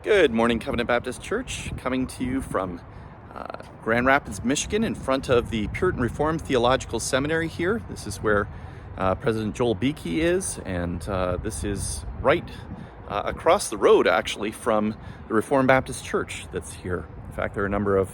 Good morning, Covenant Baptist Church, coming to you from Grand Rapids, Michigan, in front of the Puritan Reformed Theological Seminary here. This is where President Joel Beakey is, and this is right across the road, actually, from the Reformed Baptist Church that's here. In fact, there are a number of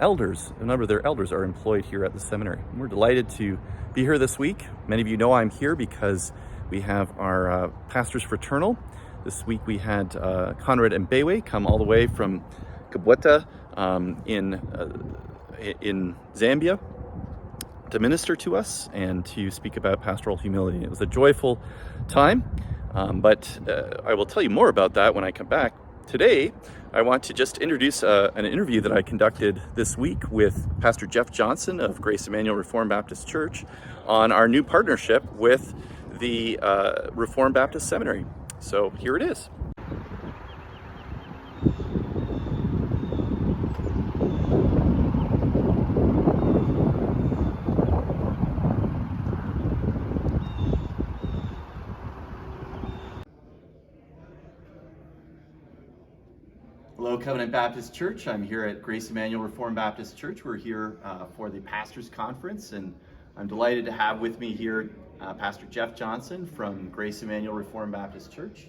elders, a number of their elders are employed here at the seminary. And we're delighted to be here this week. Many of you know I'm here because we have our Pastors Fraternal. This week we had Conrad and Bewe come all the way from Kabweta in Zambia to minister to us and to speak about pastoral humility. It was a joyful time, but I will tell you more about that when I come back. Today, I want to just introduce an interview that I conducted this week with Pastor Jeff Johnson of Grace Immanuel Reformed Baptist Church on our new partnership with the Reformed Baptist Seminary. So here it is. Hello, Covenant Baptist Church. I'm here at Grace Immanuel Reformed Baptist Church. We're here for the Pastors Conference, and I'm delighted to have with me here Pastor Jeff Johnson from Grace Immanuel Reformed Baptist Church.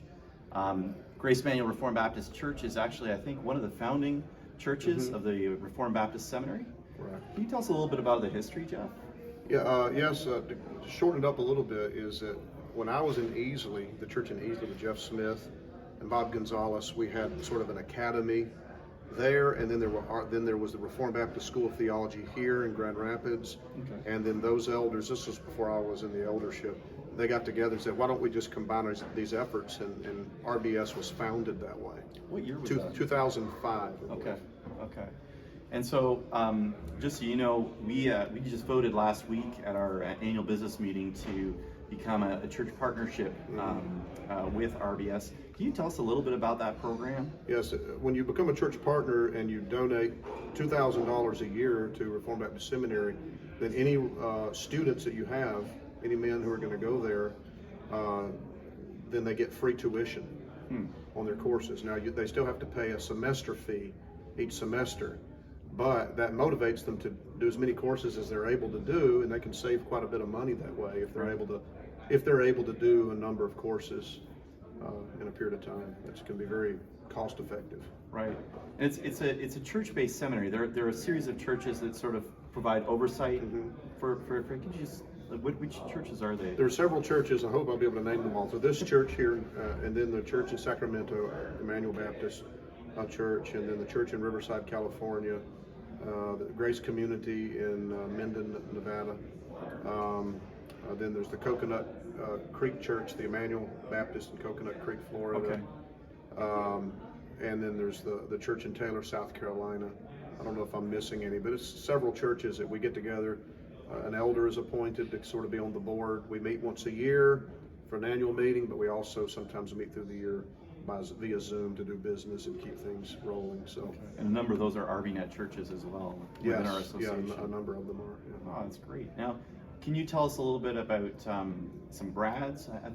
Grace Immanuel Reformed Baptist Church is actually, I think, one of the founding churches of the Reformed Baptist Seminary. Correct. Can you tell us a little bit about the history, Jeff? Yeah, yes, to shorten it up a little bit, is that when I was in Easley, the church in Easley with Jeff Smith and Bob Gonzalez, we had sort of an academy there, and then there was the Reformed Baptist School of Theology here in Grand Rapids. Okay. And then those elders, this was before I was in the eldership, they got together and said, why don't we just combine these efforts, and RBS was founded that way. What year was that? 2005. Okay. And so, just so you know, we just voted last week at our annual business meeting to become a church partnership with RBS. Can you tell us a little bit about that program? Yes, when you become a church partner and you donate $2,000 a year to Reformed Baptist Seminary, then any students that you have, any men who are going to go there, then they get free tuition on their courses. Now, they still have to pay a semester fee each semester, but that motivates them to do as many courses as they're able to do, and they can save quite a bit of money that way if they're able to do a number of courses in a period of time. That's going to be very cost effective. Right. And it's a church-based seminary. There are a series of churches that sort of provide oversight for can you just, which churches are they? There are several churches. I hope I'll be able to name them all. So this church here, and then the church in Sacramento, Immanuel Baptist Church, and then the church in Riverside, California, the Grace Community in Minden, Nevada. Then there's the Coconut Creek Church, the Immanuel Baptist in Coconut Creek, Florida. Okay. And then there's the church in Taylor, South Carolina. I don't know if I'm missing any, but it's several churches that we get together. An elder is appointed to sort of be on the board. We meet once a year for an annual meeting, but we also sometimes meet through the year via Zoom to do business and keep things rolling. So, okay. And a number of those are RVNet churches as well within our association. Yeah, a number of them are. Yeah. Oh, that's great. Now, can you tell us a little bit about some grads? I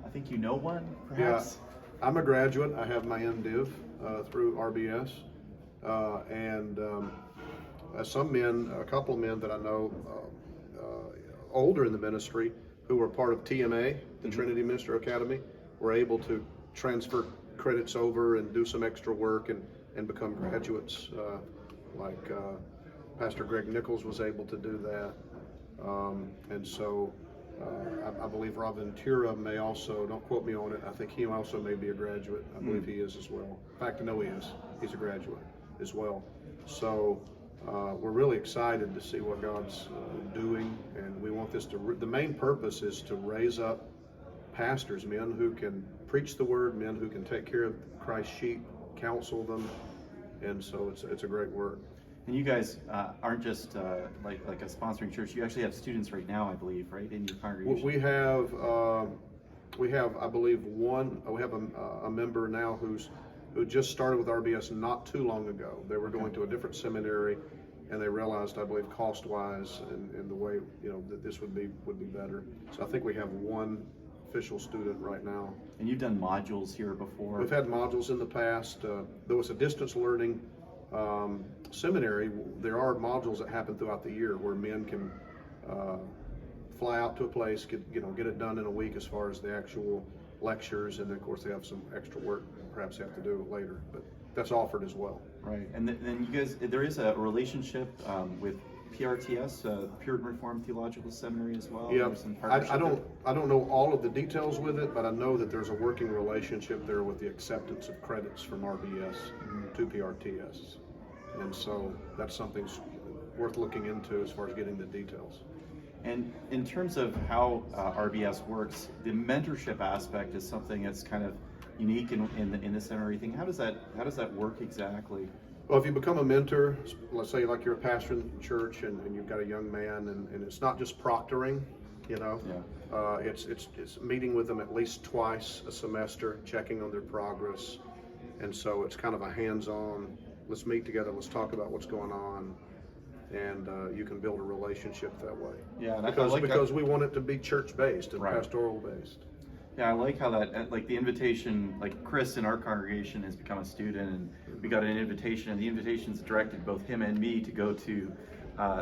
think you know one, perhaps. Yeah, I'm a graduate. I have my MDiv through RBS, and a couple of men that I know older in the ministry who were part of TMA, the Trinity Minister Academy, were able to transfer credits over and do some extra work and become graduates. Like Pastor Greg Nichols was able to do that. And so I believe Rob Ventura may also, don't quote me on it, I think he also may be a graduate. I believe he is as well. In fact, I know he is. He's a graduate as well. So we're really excited to see what God's doing, and we want this the main purpose is to raise up pastors, men who can preach the word, men who can take care of Christ's sheep, counsel them, and so it's a great work. And you guys aren't just like a sponsoring church. You actually have students right now, I believe, right, in your congregation. We have, I believe, we have a member now who just started with RBS not too long ago. They were going to a different seminary, and they realized, I believe, cost-wise and the way that this would be better. So I think we have one official student right now. And you've done modules here before. We've had modules in the past. Though it's a distance learning seminary, there are modules that happen throughout the year where men can fly out to a place, get it done in a week as far as the actual lectures, and then of course they have some extra work perhaps they have to do later, but that's offered as well. Right, and then you guys, there is a relationship with PRTS, Puritan Reformed Theological Seminary as well. Yeah, There's some partnership I don't know all of the details with it, but I know that there's a working relationship there with the acceptance of credits from RBS to PRTS, and so that's something worth looking into as far as getting the details. And in terms of how RBS works, the mentorship aspect is something that's kind of unique in the seminary thing. How does that work exactly? Well, if you become a mentor, let's say like you're a pastor in the church and you've got a young man, and it's not just proctoring, it's meeting with them at least twice a semester, checking on their progress, and so it's kind of a hands-on, let's meet together, let's talk about what's going on, and you can build a relationship that way. Yeah, because we want it to be church-based and right. pastoral-based. Yeah, I like how that, like the invitation, like Chris in our congregation has become a student, and we got an invitation, and the invitation's directed both him and me to go to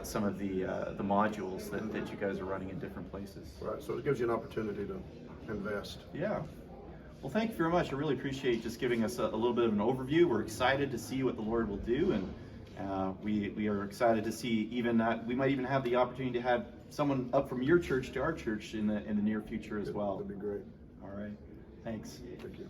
some of the modules that you guys are running in different places. Right, so it gives you an opportunity to invest. Yeah. Well, thank you very much. I really appreciate just giving us a little bit of an overview. We're excited to see what the Lord will do, and we are excited to see we might even have the opportunity to have someone up from your church to our church in the near future as well. That'd be great. All right. Thanks. Thank you.